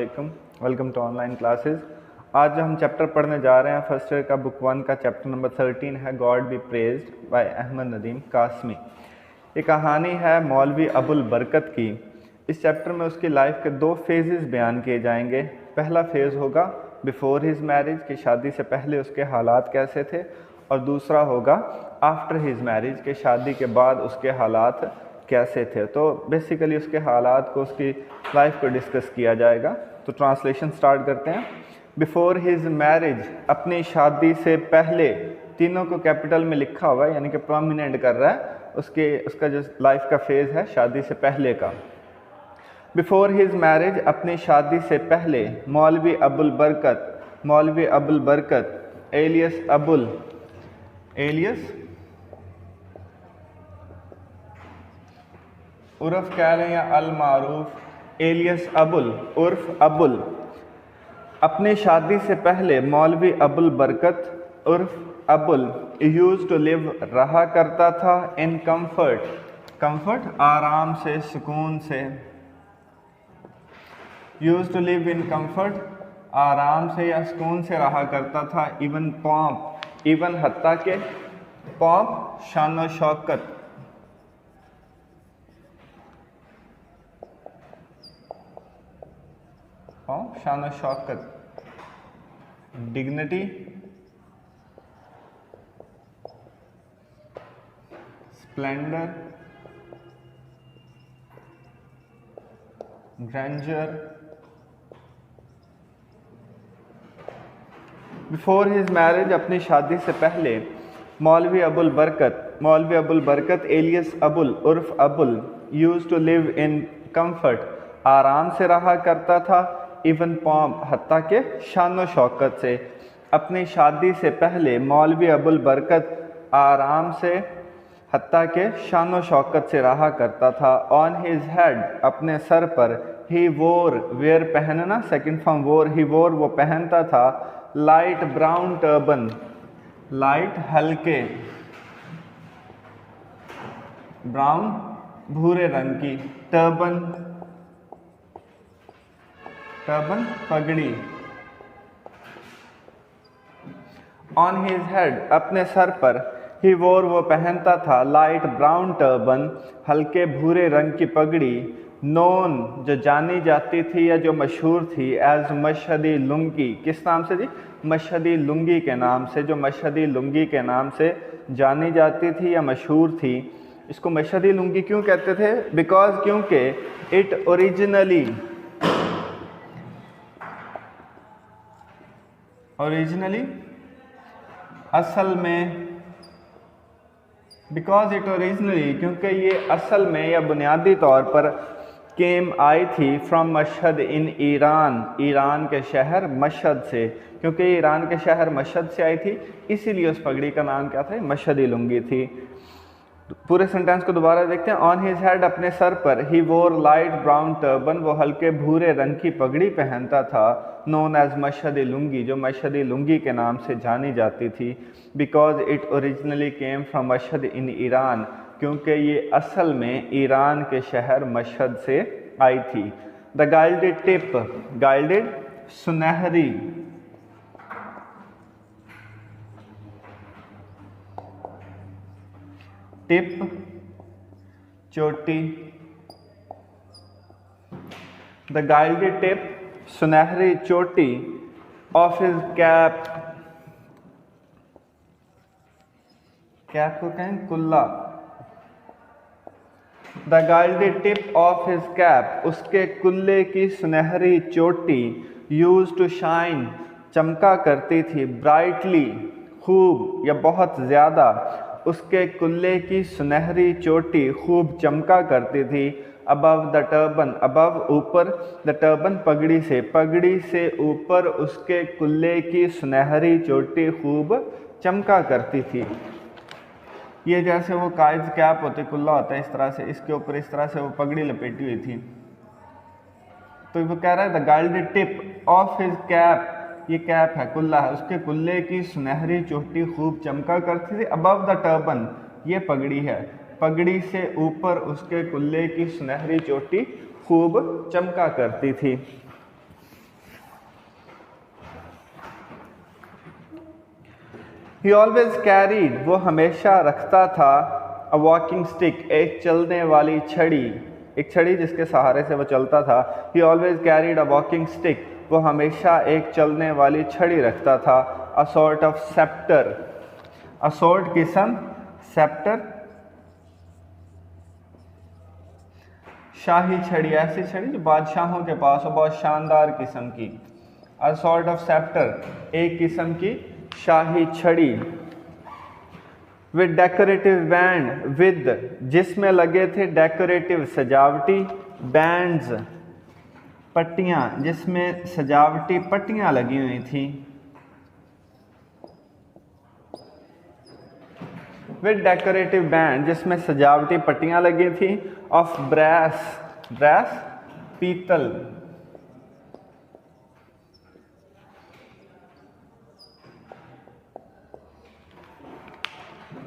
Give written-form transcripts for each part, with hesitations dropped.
Welcome to online classes. आज जो हम चैप्टर पढ़ने जा रहे हैं फर्स्ट ईयर का बुक 1 का चैप्टर नंबर 13 है God be praised by Ahmad Nadeem Qasmi. ये कहानी है मौलवी अबुल बरकत की। इस चैप्टर में उसकी लाइफ के दो फेजेस बयान किए जाएंगे। पहला फेज़ होगा बिफोर हिज मैरिज, कि शादी से पहले उसके हालात कैसे थे, और दूसरा होगा आफ्टर हिज मैरिज, कि शादी के बाद उसके हालात कैसे थे। तो बेसिकली उसके हालात को, उसकी लाइफ को डिस्कस किया जाएगा। तो ट्रांसलेशन स्टार्ट करते हैं। बिफोर हिज मैरिज, अपनी शादी से पहले, तीनों को कैपिटल में लिखा हुआ है, यानी कि प्रोमिनेंट कर रहा है उसका जो लाइफ का फेज़ है शादी से पहले का। बिफोर हिज मैरिज, अपनी शादी से पहले, मौलवी अबुल बरकत एलियस अबुल, एलियस उर्फ कह लें या अल मारूफ एलियस अबुल उर्फ अबुल, अपनी शादी से पहले मौलवी अबुल बरकत उर्फ अबुल यूज टू लिव, रहा करता था, इन कंफर्ट आराम से, सुकून से। Used to live in comfort, आराम से या सुकून से रहा करता था। इवन पॉम्प, इवन हत्ता के, पॉम्प शान शौकत, शान शौकत, dignity, splendour, grandeur. Before his marriage, अपनी शादी से पहले, मौलवी अबुल बरकत एलियस अबुल उर्फ Abul used to live in comfort, आराम से रहा करता था, इवन पॉम्प, हत्ता के शान शौकत से। अपनी शादी से पहले मौलवी अबुल बरकत आराम से, हत्ता के शान शौकत से रहा करता था। ऑन हिज हेड, अपने सर पर, ही वोर, वेयर पहनना, सेकंड फॉर्म वोर, ही वोर वो पहनता था, लाइट ब्राउन टर्बन, लाइट हल्के, ब्राउन भूरे रंग की, टर्बन पगड़ी। ऑन हिज हेड, अपने सर पर, ही वोर वो पहनता था, लाइट ब्राउन टर्बन, हल्के भूरे रंग की पगड़ी। नोन जो जानी जाती थी या जो मशहूर थी, एज मशहदी लुंगी, किस नाम से जी? मशहदी लुंगी के नाम से, जो मशहदी लुंगी के नाम से जानी जाती थी या मशहूर थी। इसको मशहदी लुंगी क्यों कहते थे? बिकॉज क्योंकि इट ओरिजिनली असल में, बिकॉज इट ओरिजिनली, क्योंकि ये असल में या बुनियादी तौर पर केम आई थी फ्रॉम मशहद इन ईरान के शहर मशहद से। क्योंकि ये ईरान के शहर मशहद से आई थी, इसीलिए उस पगड़ी का नाम क्या था? मशहदी लुंगी थी। पूरे सेंटेंस को दोबारा देखते हैं। ऑन हिज हेड, अपने सर पर, ही वोर लाइट ब्राउन टर्बन, वो हल्के भूरे रंग की पगड़ी पहनता था, नोन एज मशहदी लुंगी, जो मशहदी लुंगी के नाम से जानी जाती थी। Because it originally came from Mashhad in Iran, क्योंकि ये असल में ईरान के शहर मशहद से आई थी। द गाइल्डेड टिप, गाइल्डेड सुनहरी, टिप चोटी, द गाइल्डेड टिप सुनहरी चोटी, ऑफ हिज कैप, कैप को कहें कुल्ला। The gilded tip of his cap, उसके कुल्ले की सुनहरी चोटी, यूज टू शाइन, चमका करती थी, ब्राइटली, खूब या बहुत ज़्यादा, उसके कुल्ले की सुनहरी चोटी खूब चमका करती थी। अबव द टर्बन, अबव ऊपर, द टर्बन पगड़ी से ऊपर उसके कुल्ले की सुनहरी चोटी खूब चमका करती थी। ये जैसे वो कायद कैप होते, कुल्ला होता है, इस तरह से इसके ऊपर इस तरह से वो पगड़ी लपेटी हुई थी। तो वो कह रहा है the gilded tip of his cap, ये कैप है, कुल्ला है, उसके कुल्ले की सुनहरी चोटी खूब चमका करती थी। अबव द टर्बन, ये पगड़ी है, पगड़ी से ऊपर उसके कुल्ले की सुनहरी चोटी खूब चमका करती थी। ही ऑलवेज कैरीड, वो हमेशा रखता था, अ वॉकिंग स्टिक, एक चलने वाली छड़ी, एक छड़ी जिसके सहारे से वो चलता था। ही always carried a walking stick, वो हमेशा एक चलने वाली छड़ी रखता था। A sort of sceptre, a sort किस्म, सेप्टर शाही छड़ी, ऐसी छड़ी जो बादशाहों के पास हो, बहुत शानदार किस्म की। अ सॉर्ट ऑफ सेप्टर, एक किस्म की शाही छड़ी। विद डेकोरेटिव बैंड, विद जिसमें लगे थे डेकोरेटिव सजावटी, बैंड्स पट्टियाँ, जिसमें सजावटी पट्टियाँ लगी हुई थी। विद डेकोरेटिव बैंड, जिसमें सजावटी पट्टियाँ लगी थी। ऑफ ब्रैस, ब्रैस पीतल,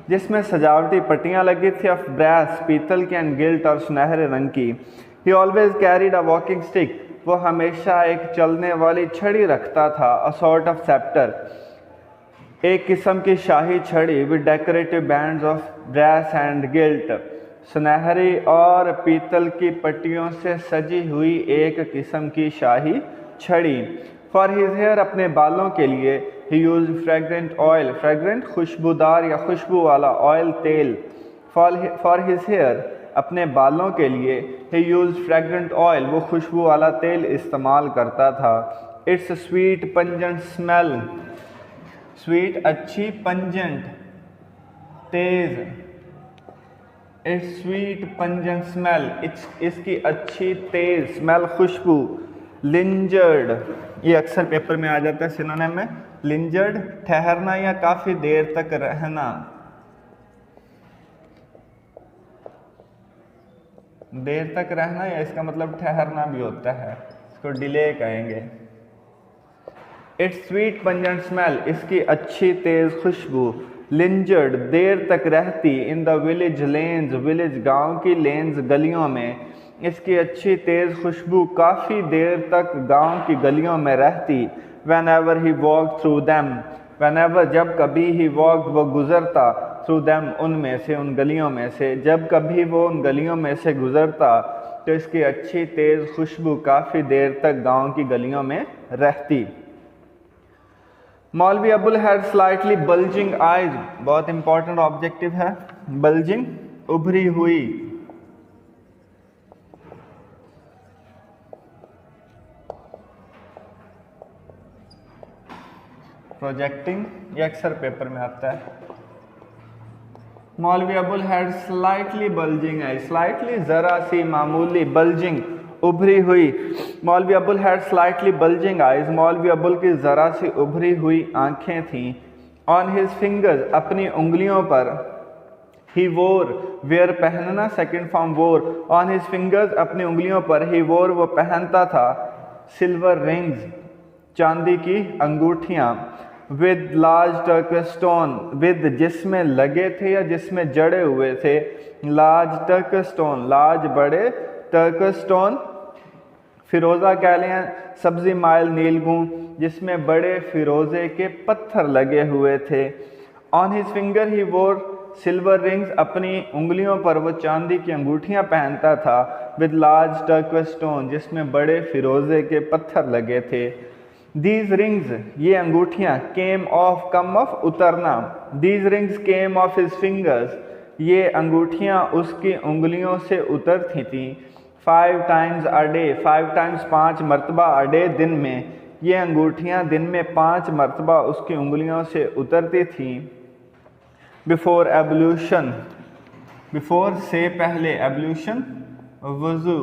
जिसमें सजावटी पट्टियाँ लगी थी। ऑफ ब्रैस पीतल की, एंड गिल्ट और सुनहरे रंग की। ही always carried a walking stick, वो हमेशा एक चलने वाली छड़ी रखता था। अ सॉर्ट ऑफ सेप्टर, एक किस्म की शाही छड़ी। With decorative bands of brass and guilt, सुनहरी और पीतल की पट्टियों से सजी हुई एक किस्म की शाही छड़ी। फॉर हिज हेयर, अपने बालों के लिए। ही यूज फ्रेगरेंट ऑयल, फ्रेगरेंट खुशबूदार या खुशबू वाला, ऑयल तेल। फॉर हिज हेयर, अपने बालों के लिए। ही यूज फ्रेगरेंट ऑयल, वो खुशबू वाला तेल इस्तेमाल करता था। It's sweet pungent smell, sweet अच्छी, पंजेंट तेज। इट्स स्वीट पंजेंट स्मेल, इसकी अच्छी तेज स्मेल, खुशबू। लिंजर्ड, ये अक्सर पेपर में आ जाता है सिनोनिम में। लिंजर्ड ठहरना या काफी देर तक रहना, देर तक रहना, या इसका मतलब ठहरना भी होता है, इसको डिले कहेंगे। इट्स स्वीट पंजेंट स्मेल, इसकी अच्छी तेज खुशबू। लिंजर्ड देर तक रहती। In the village lens, village गांव की, लेन्स गलियों में। इसकी अच्छी तेज खुशबू काफ़ी देर तक गांव की गलियों में रहती। Van ever he walk through them, van ever जब कभी, ही वॉक वो गुजरता, थ्रू दैम उनमें से, उन गलियों में से, जब कभी वो उन गलियों में से गुजरता तो इसकी अच्छी तेज खुशबू काफ़ी देर तक गांव की गलियों में रहती। मौलवी Abul had slightly bulging eyes, बहुत इंपॉर्टेंट ऑब्जेक्टिव है। बल्जिंग उभरी हुई, प्रोजेक्टिंग, ये अक्सर पेपर में आता है। मौलवी Abul had slightly bulging eyes, slightly जरा सी, मामूली, बल्जिंग उभरी हुई। मौलवी Abul had slightly bulging eyes, मौलवी अबुल की ज़रा सी उभरी हुई आंखें थीं। ऑन हिज फिंगर्स, अपनी उंगलियों पर। ही वोर, वेयर पहनना, सेकंड फॉर्म वोर। ऑन हिज फिंगर्स, अपनी उंगलियों पर। ही वोर, वो पहनता था। सिल्वर रिंग्स, चांदी की अंगूठियाँ। With large turquoise stone, with जिसमें लगे थे या जिसमें जड़े हुए थे। लार्ज टर्कस स्टोन, लार्ज बड़े, टर्कस स्टोन फिरोज़ा कह लें, सब्ज़ी माइल नीलगू, जिसमें बड़े फिरोज़े के पत्थर लगे हुए थे। ऑन हिज फिंगर ही वोर सिल्वर रिंग्स, अपनी उंगलियों पर वो चांदी की अंगूठियाँ पहनता था। विद लार्ज टर्कस स्टोन, जिसमें बड़े फिरोज़े के पत्थर लगे थे। दीज रिंग्स, ये अंगूठियाँ, केम ऑफ, कम ऑफ, उतरना। These rings came of his fingers, ये अंगूठियाँ उसकी उंगलियों से उतरती थीं। 5 टाइम्स अ डे, 5 टाइम्स 5 मरतबा, अ डे दिन में, ये अंगूठियाँ दिन में 5 मरतबा उसकी उंगलियों से उतरती थीं। बिफोर एब्ल्यूशन, बिफोर से पहले, एब्ल्यूशन वज़ू।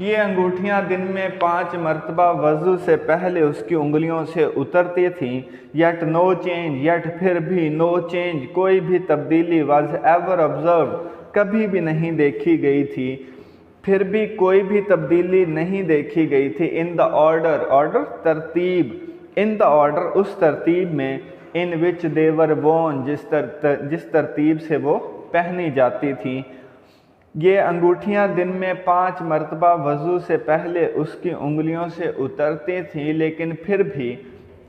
ये अंगूठियाँ दिन में 5 मरतबा वज़ू से पहले उसकी उंगलियों से उतरती थीं। यट नो चेंज, यट फिर भी, नो चेंज कोई भी तब्दीली, वाज एवर ऑब्जर्व कभी भी नहीं देखी गई थी, फिर भी कोई भी तब्दीली नहीं देखी गई थी। इन द ऑर्डर, ऑर्डर तरतीब, इन द ऑर्डर उस तरतीब में, इन विच देवर वोन जिस तरतीब से वो पहनी जाती थी। ये अंगूठियां दिन में 5 मरतबा वज़ू से पहले उसकी उंगलियों से उतरती थीं, लेकिन फिर भी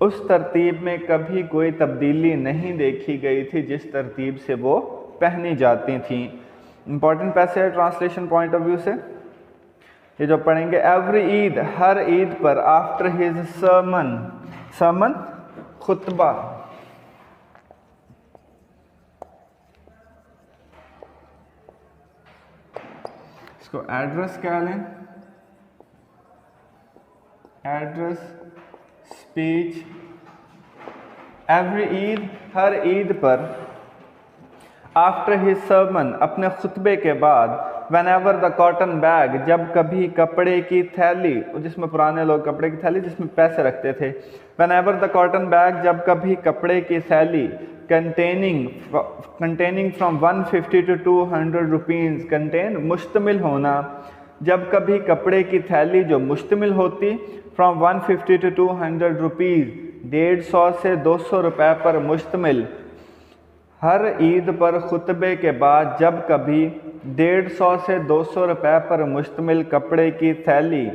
उस तरतीब में कभी कोई तब्दीली नहीं देखी गई थी जिस तरतीब से वो पहनी जाती थीं। इम्पॉर्टेंट पैसेज है ट्रांसलेशन पॉइंट ऑफ व्यू से, ये जो पढ़ेंगे। एवरी ईद, हर ईद पर, आफ्टर हिज सर्मन, सर्मन खुतबा, इसको एड्रेस क्या लें, एड्रेस, स्पीच। एवरी ईद, हर ईद पर, आफ्टर हिज सर्मन, अपने खुतबे के बाद, when ever the cotton bag, जब कभी कपड़े की थैली, जिसमें पुराने लोग कपड़े की थैली जिसमें पैसे रखते थे, when ever the cotton bag, जब कभी कपड़े की थैली, containing from 150 to 200 rupees, contain मुश्तमिल होना, जब कभी कपड़े की थैली जो मुश्तमिल होती, फ्रॉम 150 to 200 रुपीज़, 150 से 200 रुपए पर मुश्तमिल। हर ईद पर खुतबे के बाद जब कभी 150 से 200 रुपए पर मुश्तमिल कपड़े की थैली,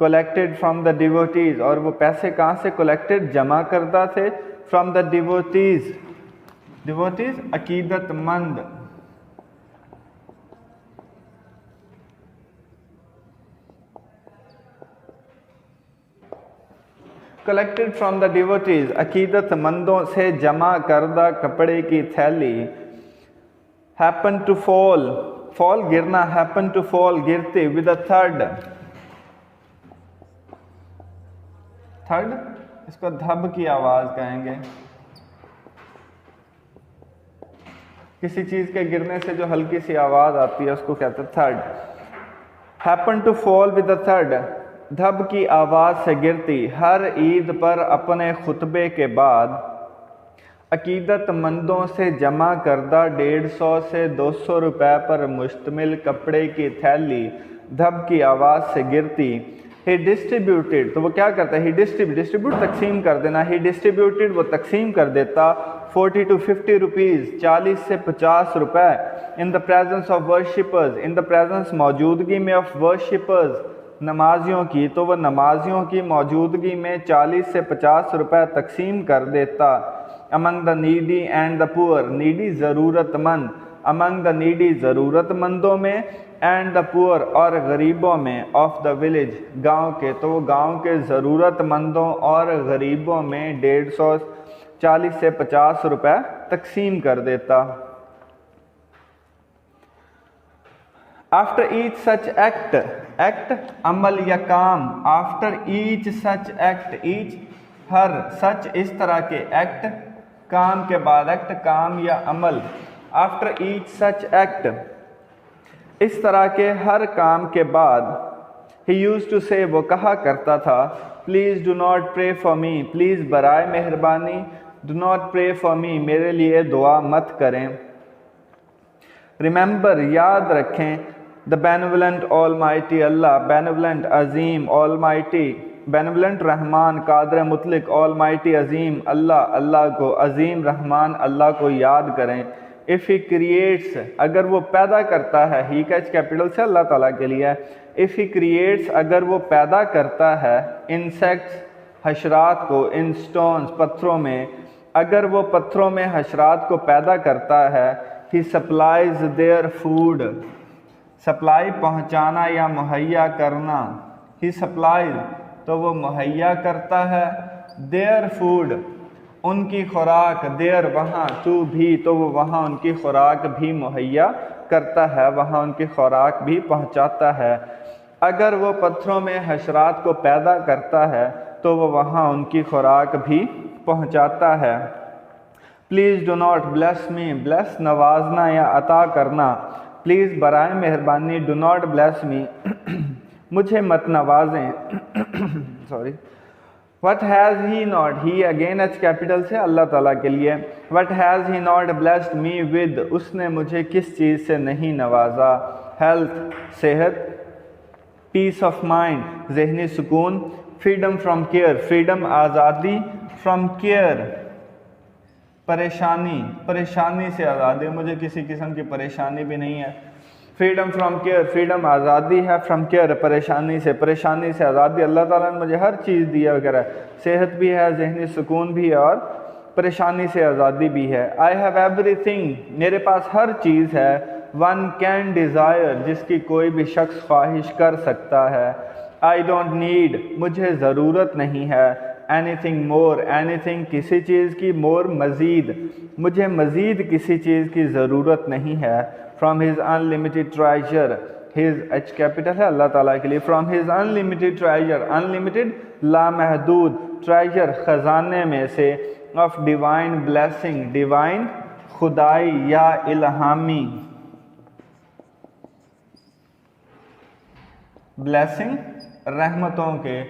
कलेक्टेड फ्रॉम द डिवोटीज़, और वो पैसे कहाँ से कलेक्टेड, जमा करता थे, फ्रॉम द डिवोटीज़, डिवोटीज़ अकीदतमंद, कलेक्टेड फ्रॉम द डिवोटीज़, अकीदतमंदों से जमा करदा कपड़े की थैली, हैपन टू फॉल, फॉल गिरना, हैपन टू फॉल गिरते, विद अ थर्ड, थर्ड, इसको धब की आवाज़ कहेंगे, किसी चीज़ के गिरने से जो हल्की सी आवाज़ आती है उसको कहते हैं थर्ड। Happen to fall with a थर्ड, धब की आवाज़ से गिरती, हर ईद पर अपने खुतबे के बाद अकीदतमंदों से जमा करदा 150 से 200 रुपए पर मुश्तमिल कपड़े की थैली धब की आवाज़ से गिरती। ही डिस्ट्रीब्यूटेड, तो वो क्या करता है, ही डिस्ट्रीब्यूट तकसीम कर देना, ही डिस्ट्रीब्यूटेड, वो तकसीम कर देता, 40 to 50 रुपीज़, 40 से 50 रुपए, in the presence of worshippers, in the presence, मौजूदगी में, ऑफ वर्शिपर्स, नमाजियों की, तो वह नमाजियों की मौजूदगी में 40 से 50 रुपए तकसीम कर देता। Among the needy and the poor, needy ज़रूरतमंद, अमंग द नीडी ज़रूरतमंदों में, एंड द पुअर और गरीबों में, ऑफ द विलेज गांव के, तो वो गांव के ज़रूरतमंदों और गरीबों में 140 से 50 रुपए तकसीम कर देता। After each such act, act अमल या काम, after each such act, each हर, सच इस तरह के, एक्ट काम के बाद, एक्ट काम या अमल, आफ्टर ईच सच एक्ट, इस तरह के हर काम के बाद, ही यूज टू से, वो कहा करता था, please do not pray for me, please बराए मेहरबानी, do not pray for me, मेरे लिए दुआ मत करें। रिमेंबर, याद रखें, the benevolent almighty Allah, benevolent अजीम, ऑलमाइटी बेनेवलेंट रहमान, कादर मुतलिक, ऑलमाइटी अजीम अल्लाह, अल्लाह को, अजीम रहमान अल्लाह को याद करें। इफ़ ही क्रिएट्स, अगर वो पैदा करता है, ही का कैपिटल से अल्लाह ताला के लिए, इफ़ ही क्रिएट्स, अगर वो पैदा करता है, इंसेक्ट्स हशरात को, इन स्टोन्स पत्थरों में, अगर वो पत्थरों में हशरात को पैदा करता है, ही सप्लाइज देयर फूड, सप्लाई पहुंचाना या मुहैया करना, ही सप्लाइज, तो वो मुहैया करता है, देयर फूड, उनकी खुराक, देयर वहाँ, टू भी, तो वो वहाँ उनकी खुराक भी मुहैया करता है, वहाँ उनकी खुराक भी पहुँचाता है। अगर वो पत्थरों में हशरात को पैदा करता है तो वो वहाँ उनकी खुराक भी पहुँचाता है। Please do not bless me, bless नवाजना या अता करना, प्लीज़ बराए मेहरबानी, डो नॉट ब्लेस मी, मुझे मत नवाजें, sorry. What has he not, he again H capital से अल्लाह ताला के लिए, what has he not blessed me with, उसने मुझे किस चीज़ से नहीं नवाजा, हेल्थ सेहत, पीस ऑफ माइंड जहनी सुकून, फ्रीडम फ्रॉम केयर, फ्रीडम आज़ादी, फ्रॉम केयर परेशानी, परेशानी से आज़ादी, मुझे किसी किस्म की परेशानी भी नहीं है, फ्रीडम फ्रॉम केयर, फ्रीडम आज़ादी है, फ्रॉम केयर परेशानी से आज़ादी। अल्लाह ताला ने मुझे हर चीज़ दी है वगैरह, सेहत भी है, जहनी सुकून भी है और परेशानी से आज़ादी भी है। आई हैव एवरीथिंग, मेरे पास हर चीज़ है। वन कैन डिज़ायर, जिसकी कोई भी शख्स ख्वाहिश कर सकता है। आई डोंट नीड, मुझे ज़रूरत नहीं है। एनीथिंग मोर, एनीथिंग किसी चीज़ की, मोर मज़ीद, मुझे मज़ीद किसी चीज़ की ज़रूरत नहीं है। From his unlimited treasure, his H capital है अल्लाह ताला के लिए। From his unlimited treasure, unlimited लामहदूद, ट्रेजर ख़जाने में से, ऑफ डिवाइन ब्लेसिंग, डिवाइन खुदाई या इल्हामी, ब्लेसिंग रहमतों के।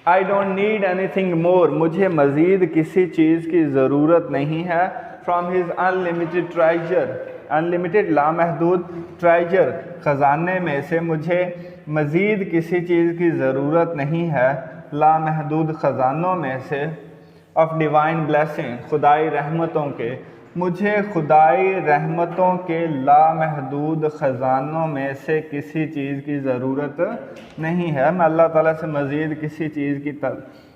I don't need anything more, मुझे मज़ीद किसी चीज़ की ज़रूरत नहीं है। From his unlimited treasure, unlimited लामहदूद ट्रेजर, ख़जाने में से मुझे मज़ीद किसी चीज़ की ज़रूरत नहीं है, लामहदूद ख़जानों में से। ऑफ डिवाइन ब्लेसिंग, खुदाई रहमतों के, मुझे खुदाई रहमतों के लामहदूद ख़जानों में से किसी चीज़ की ज़रूरत नहीं है। मैं अल्लाह ताला से मज़ीद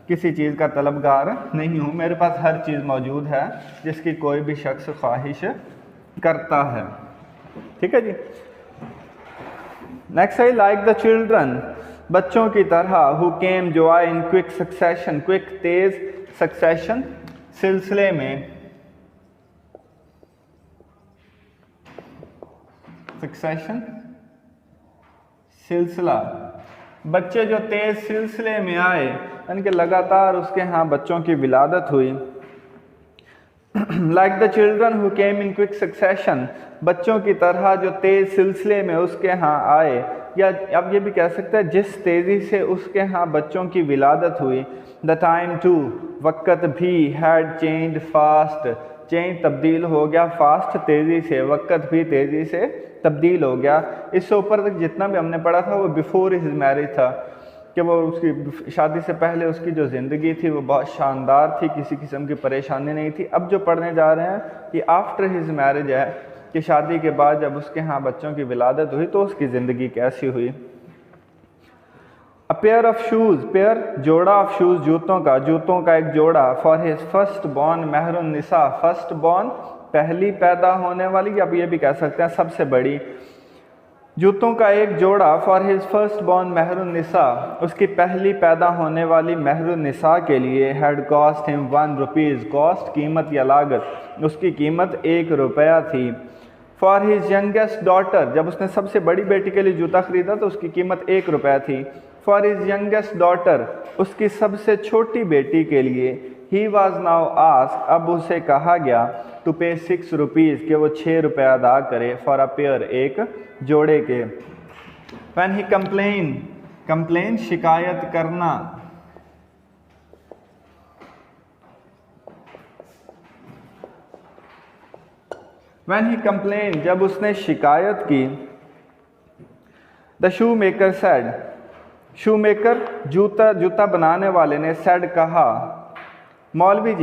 किसी चीज़ का तलबगार नहीं हूँ। मेरे पास हर चीज़ मौजूद है जिसकी कोई भी शख्स ख्वाहिश करता है। ठीक है जी। नेक्स्ट है लाइक द चिल्ड्रन, बच्चों की तरह। हु केम, जो आए, इन क्विक सक्सेशन, क्विक तेज़, सक्सेशन सिलसिले में, सक्सेशन सिलसिला, बच्चे जो तेज सिलसिले में आए, यानी कि लगातार उसके यहाँ बच्चों की विलादत हुई। Like the children who came in quick succession, बच्चों की तरह जो तेज सिलसिले में उसके यहाँ आए, या अब ये भी कह सकते हैं जिस तेज़ी से उसके यहाँ बच्चों की विलादत हुई। द टाइम टू, वक़्त भी, हैड चेंज फास्ट, चेंज तब्दील हो गया, फास्ट तेज़ी से, वक़्त भी तेज़ी से तब्दील हो गया। इससे ऊपर तक जितना भी हमने पढ़ा था वो बिफोर हिज मैरिज था, कि वो उसकी शादी से पहले उसकी जो ज़िंदगी थी वो बहुत शानदार थी, किसी किस्म की परेशानी नहीं थी। अब जो पढ़ने जा रहे हैं कि आफ्टर हिज मैरिज है, कि शादी के बाद जब उसके यहाँ बच्चों की विलादत हुई तो उसकी ज़िंदगी कैसी हुई। A pair of shoes, pair जोड़ा, ऑफ शूज़ जूतों का एक जोड़ा। For his first born Mehrunnisa, first born पहली पैदा होने वाली, अब ये भी कह सकते हैं सबसे बड़ी, जूतों का एक जोड़ा। फॉर हिज फर्स्ट बॉर्न महरुन निसा, उसकी पहली पैदा होने वाली महरुन निसा के लिए। Had cost him 1 rupees, cost कीमत या लागत, उसकी कीमत 1 रुपया थी। फॉर हिज यंगेस्ट डॉटर, जब उसने सबसे बड़ी बेटी के लिए जूता खरीदा तो उसकी कीमत 1 रुपया थी। फॉर हिज यंगेस्ट डॉटर, उसकी सबसे छोटी बेटी के लिए। ही वॉज नाउ आस्क्ड, अब उसे कहा गया, टू पे 6 रुपीज़, कि वो 6 रुपया अदा करे। फॉर अ पेयर, एक जोड़े के। व्हेन ही कंप्लेन शिकायत करना। व्हेन ही कंप्लेन, जब उसने शिकायत की। The shoe maker said, shoe maker जूता बनाने वाले ने, सेड कहा, मौलवी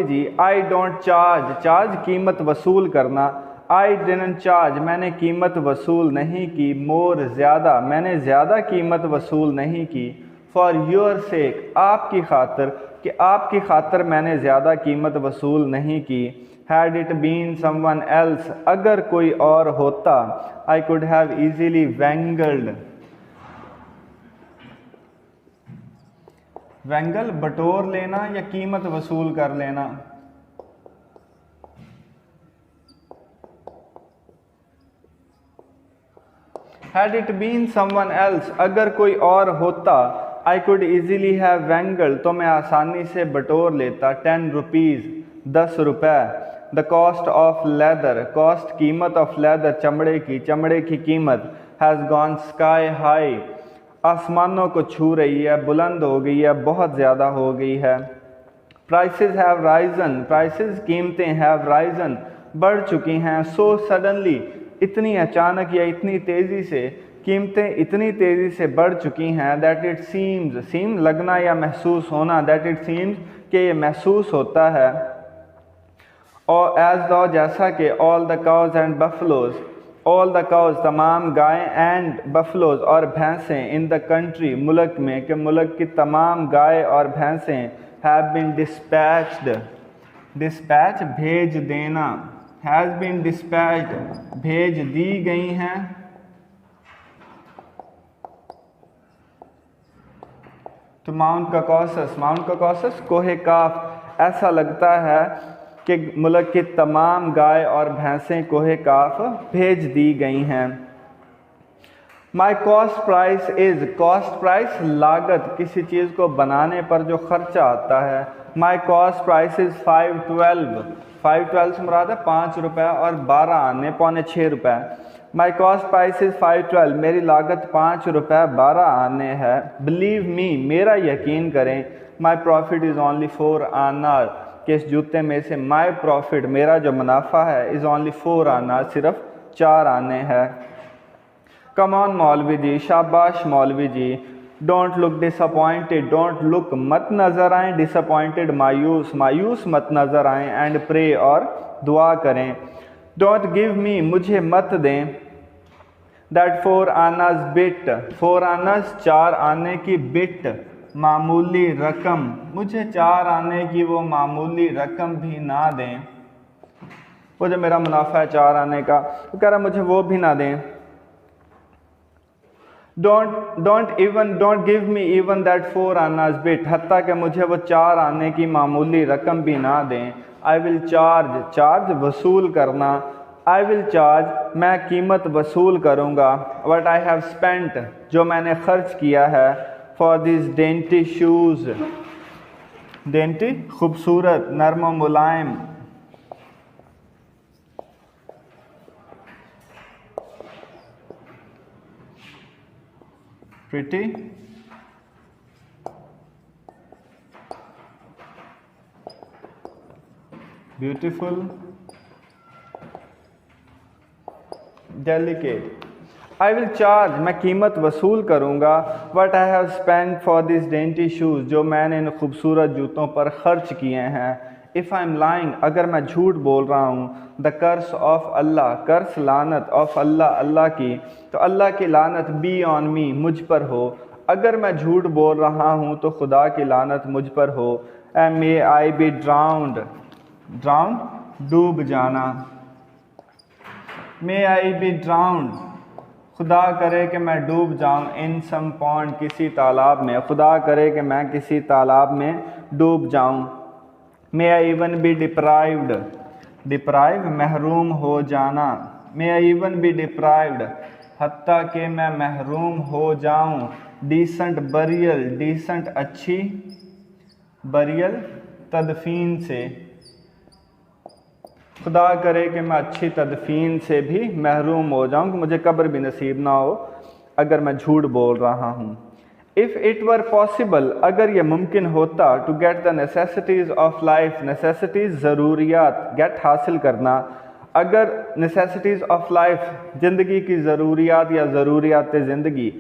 जी, आई डोंट चार्ज कीमत वसूल करना। आई डिडंट चार्ज, मैंने कीमत वसूल नहीं की। मोर, ज़्यादा, मैंने ज़्यादा कीमत वसूल नहीं की। फॉर योर सेक, आपकी खातर, कि आपकी खातर मैंने ज़्यादा कीमत वसूल नहीं की। Had it been someone else, अगर कोई और होता। I could have easily wangled, wangle बटोर लेना या कीमत वसूल कर लेना। Had it been someone else, अगर कोई और होता। I could easily have wangle, तो मैं आसानी से बटोर लेता। 10 रुपीज़, 10 रुपए। The cost of leather, cost कीमत, ऑफ लेदर चमड़े की कीमत। हैज़ गॉन स्काई हाई, आसमानों को छू रही है, बुलंद हो गई है, बहुत ज़्यादा हो गई है। प्राइसेस हैव राइजन, प्राइसेस कीमतें, हैव राइजन बढ़ चुकी हैं। सो सडनली, इतनी अचानक या इतनी तेज़ी से, कीमतें इतनी तेज़ी से बढ़ चुकी हैं। दैट इट सीम्स, सीम लगना या महसूस होना, दैट इट सीम्स कि ये महसूस होता है। और एज दो, जैसा कि all the cows and buffaloes, all the cows तमाम गायें एंड बफलोज और भैंसें इन द कंट्री मुल्क में, कि मुल्क की तमाम गाय और भैंसें हैव बीन डिस्पैच्ड, डिस्पैच भेज देना, हैज़ बीन डिस्पैच्ड भेज दी गई हैं, तो माउंट कॉकसस, माउंट कॉकसस कोहे काफ, ऐसा लगता है कि मुल्क की तमाम गाय और भैंसें कोहे काफ भेज दी गई हैं। My cost price is, cost price लागत, किसी चीज़ को बनाने पर जो खर्चा आता है। माई कॉस्ट प्राइस इज़ 512, 512 से मुराद है 5 रुपये और 12 आने पौने 6 रुपये। माई कॉस्ट प्राइस इज़ 512, मेरी लागत 5 रुपये 12 आने है। बिलीव मी, मेरा यकीन करें। माई प्रॉफिट इज़ ओनली 4 आनार, कि इस जूते में से माई प्रॉफिट, मेरा जो मुनाफा है, इज़ ओनली 4 आनार, सिर्फ 4 आने हैं। कम ऑन मौलवी जी, शाबाश मौलवी जी। Don't look disappointed, don't look मत नज़र आएँ, डिसअपॉइंटेड मायूस, मायूस मत नज़र आएँ। एंड प्रे और दुआ करें। डोंट गिव मी, मुझे मत दें। दैट 4 आनाज बिट, 4 आनाज 4 आने की बिट, मामूली रकम, मुझे 4 आने की वो मामूली रकम भी ना दें। वो जो मेरा मुनाफा है 4 आने का, तो कह रहा मुझे वो भी ना दें। Don't give me even that 4 आनाज बिट, हत्ता कि मुझे वो 4 आने की मामूली रकम भी ना दें। आई विल चार्ज, चार्ज वसूल करना, आई विल चार्ज मैं कीमत वसूल करूँगा। वट आई हैव स्पेंट, जो मैंने खर्च किया है। For this dainty shoes, dainty खूबसूरत, नरम मुलायम, pretty, beautiful, delicate. I will charge, मैं कीमत वसूल करूँगा। What I have spend for this dainty shoes, जो मैंने इन खूबसूरत जूतों पर खर्च किए हैं। इफ़ आई एम लाइंग, अगर मैं झूठ बोल रहा हूँ। द कर्स ऑफ अल्लाह, कर्स लानत, ऑफ अल्लाह, अल्लाह की, तो अल्लाह की लानत बी ऑन मी, मुझ पर हो। अगर मैं झूठ बोल रहा हूँ तो खुदा की लानत मुझ पर हो। And may I be drowned, drowned डूब जाना, मे आई बी ड्राउंड, खुदा करे कि मैं डूब जाऊं। इन सम पॉन्ड, किसी तालाब में, खुदा करे कि मैं किसी तालाब में डूब जाऊं। May I even be deprived, deprive महरूम हो जाना, may I even be deprived, हत्ता कि मैं महरूम हो जाऊं। डिसेंट बरियल, डिसेंट अच्छी, बरियल तदफीन से, खुदा करे कि मैं अच्छी तदफीन से भी महरूम हो जाऊं, कि मुझे कब्र भी नसीब ना हो अगर मैं झूठ बोल रहा हूँ। इफ़ इट वर पॉसिबल, अगर ये मुमकिन होता, to get the necessities of life, necessities ज़रूरियात, गेट हासिल करना। अगर नेसेसिटीज़ ऑफ लाइफ, ज़िंदगी की ज़रूरियात या ज़रूरियात ज़िंदगी,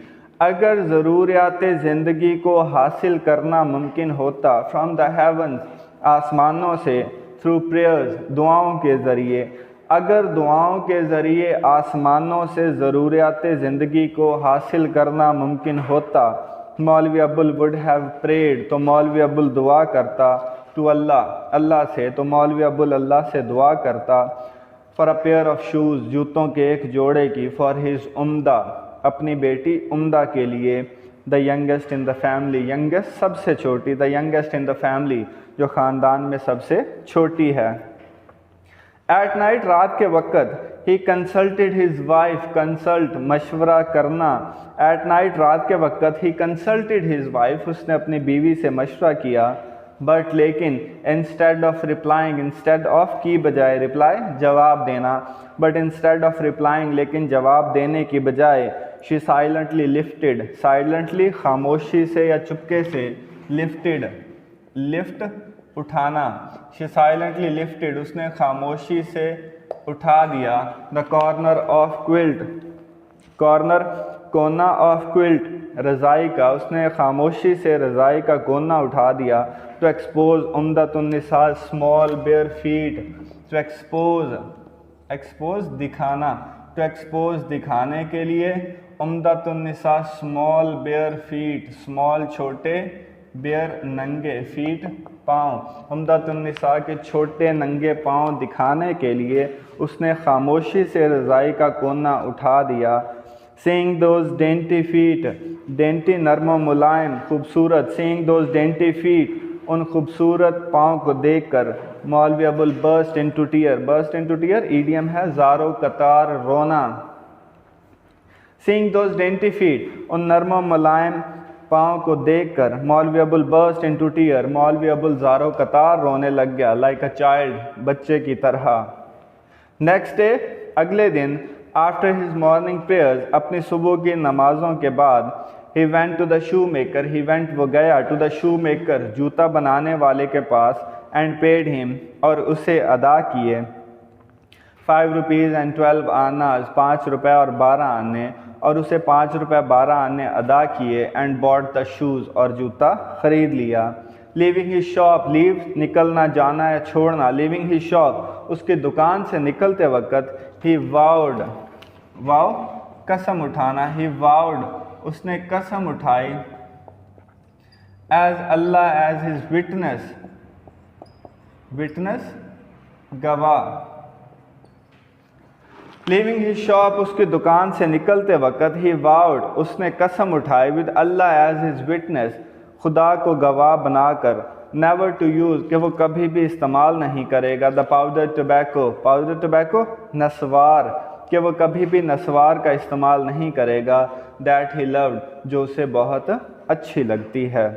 अगर ज़रूरियात ज़िंदगी को हासिल करना मुमकिन होता, फ्रॉम द हेवंस, आसमानों से, थ्रू प्रेयर्स, दुआओं के ज़रिए, अगर दुआओं के ज़रिए आसमानों से ज़रूरियात ज़िंदगी को हासिल करना मुमकिन होता, मौलवी अब्दुल वुड हैव प्रेड, तो मौलवी अब्दुल दुआ करता। टू अल्लाह, अल्लाह से, तो मौलवी अब्दुल अल्लाह से दुआ करता। For a pair of shoes, जूतों के एक जोड़े की। फॉर हिज उम्दा, अपनी बेटी उम्दा के लिए। The youngest in the family, youngest सबसे छोटी, the youngest in the family, जो ख़ानदान में सबसे छोटी है। एट नाइट, रात के वक़्त, ही कंसल्टेड हिज वाइफ, कंसल्ट मशवरा करना। एट नाइट, रात के वक़्त, ही कंसल्टेड हिज वाइफ, उसने अपनी बीवी से मशवरा किया। बट लेकिन, instead of replying, instead of की बजाय, रिप्लाई जवाब देना, बट इंस्टेड ऑफ रिप्लाइंग, लेकिन जवाब देने की बजाय, शी साइलेंटली लिफ्टेड, साइलेंटली खामोशी से या चुपके से, लिफ्टेड, लिफ्ट उठाना, शी साइलेंटली लिफ्टेड, उसने खामोशी से उठा दिया। The corner of quilt, corner कोना ऑफ क्विल्ट, रज़ाई का, उसने खामोशी से रज़ाई का कोना उठा दिया। To expose Umdatunnisa small bare feet, to expose, expose दिखाना, टू एक्सपोज दिखाने के लिए, Umdatunnisa small bare feet, small छोटे, बेयर नंगे, फीट पाँव, उम्दतुन्निसा के छोटे नंगे पाँव दिखाने के लिए उसने खामोशी से रज़ाई का कोना उठा दिया। Seeing those dainty feet, dainty नरम व मुलायम खूबसूरत, सीइंग दोज डेंटी फीट, उन खूबसूरत पाँव को देखकर मौलवी Abul burst into tear, burst into tear idiom है ज़ारो कतार रोना। सीइंग दोज डेंटी फीट, उन नरम व मुलायम पाँव को देखकर मौलवी अबुल बर्स्ट इनटू टीयर, मौलवी अबुल ज़ारो कतार रोने लग गया, लाइक अ चाइल्ड, बच्चे की तरह। नेक्स्ट डे, अगले दिन, आफ्टर हिज मॉर्निंग प्रेयर्स, अपनी सुबह की नमाज़ों के बाद, he went to the shoemaker, he went वो गया, टू द शू मेकर जूता बनाने वाले के पास, एंड पेड हिम और उसे अदा किए, 5 रुपीज़ एंड 12 आनाज, 5 रुपये और 12 आने, और उसे 5 रुपये 12 आने अदा किए, एंड बॉट द शूज़ और जूता ख़रीद लिया। लीविंग हिज शॉप, लीव निकलना जाना या छोड़ना, लीविंग हिज शॉप उसकी दुकान से निकलते वक़्त, ही वाउड, वाव कसम उठाना, ही वाउड उसने कसम उठाई, एज अल्लाह एज हिज विटनेस, विटनेस गवाह। लीविंग हिज शॉप उसकी दुकान से निकलते वक़्त, ही वाउड उसने कसम उठाई, with Allah as his witness खुदा को गवाह बनाकर, नेवर टू यूज़ कि वो कभी भी इस्तेमाल नहीं करेगा, the powder tobacco, powder tobacco नस्वार, कि वो कभी भी नस्वार का इस्तेमाल नहीं करेगा, दैट ही लव्ड जो उसे बहुत अच्छी लगती है।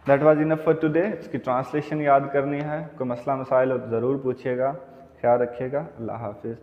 That was enough for today. इसकी ट्रांसलेशन याद करनी है, कोई मसला मसाइल हो तो ज़रूर पूछिएगा। ख्याल रखिएगा। अल्लाह हाफिज़।